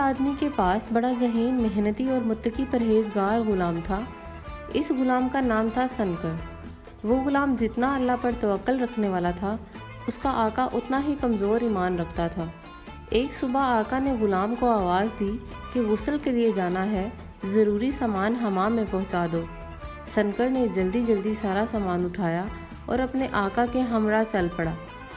آدمی کے پاس بڑا ذہین، محنتی اور متقی پرہیزگار غلام تھا۔ اس غلام کا نام تھا سنکر۔ وہ غلام جتنا اللہ پر توکل رکھنے والا تھا، اس کا آقا اتنا ہی کمزور ایمان رکھتا تھا۔ ایک صبح آقا نے غلام کو آواز دی کہ غسل کے لیے جانا ہے، ضروری سامان حمام میں پہنچا دو۔ سنکر نے جلدی جلدی سارا سامان اٹھایا اور اپنے آقا کے ہمراہ چل پڑا۔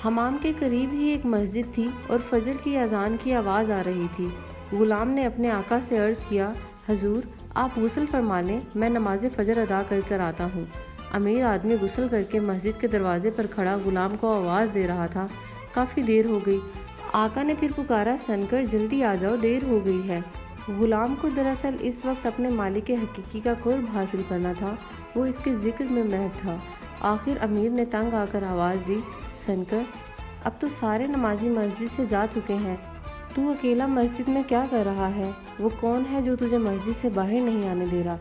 حمام کے قریب ہی ایک مسجد تھی اور فجر کی اذان کی آواز آ رہی تھی۔ غلام نے اپنے آقا سے عرض کیا، حضور آپ غسل فرما لیں، میں نماز فجر ادا کر آتا ہوں۔ امیر آدمی غسل کر کے مسجد کے دروازے پر کھڑا غلام کو آواز دے رہا تھا۔ کافی دیر ہو گئی۔ آقا نے پھر پکارا، سنکر جلدی آ جاؤ، دیر ہو گئی ہے۔ غلام کو دراصل اس وقت اپنے مالک حقیقی کا قرب حاصل کرنا تھا، وہ اس کے ذکر میں محو تھا۔ آخر امیر نے تنگ آ کر آواز دی، سنکر اب تو سارے نمازی مسجد سے جا چکے ہیں، تو اکیلا مسجد میں کیا کر رہا ہے؟ وہ کون ہے جو تجھے مسجد سے باہر نہیں آنے دے رہا؟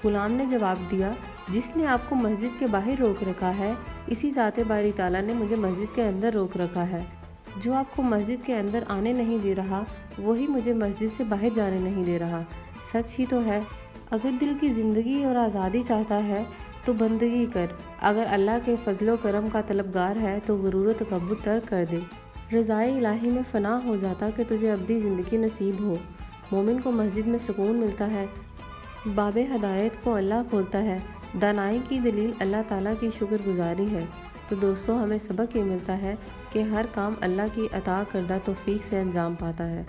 غلام نے جواب دیا، جس نے آپ کو مسجد کے باہر روک رکھا ہے، اسی ذات باری تعالیٰ نے مجھے مسجد کے اندر روک رکھا ہے۔ جو آپ کو مسجد کے اندر آنے نہیں دے رہا، وہی مجھے مسجد سے باہر جانے نہیں دے رہا۔ سچ ہی تو ہے، اگر دل کی زندگی اور آزادی چاہتا ہے تو بندگی کر، اگر اللہ کے فضل و کرم کا طلبگار ہے تو غرور و تکبر ترک کر دے۔ رضائے الہی میں فنا ہو جاتا کہ تجھے ابدی زندگی نصیب ہو۔ مومن کو مسجد میں سکون ملتا ہے، باب ہدایت کو اللہ کھولتا ہے۔ دانائی کی دلیل اللہ تعالیٰ کی شکر گزاری ہے۔ تو دوستو، ہمیں سبق یہ ملتا ہے کہ ہر کام اللہ کی عطا کردہ توفیق سے انجام پاتا ہے۔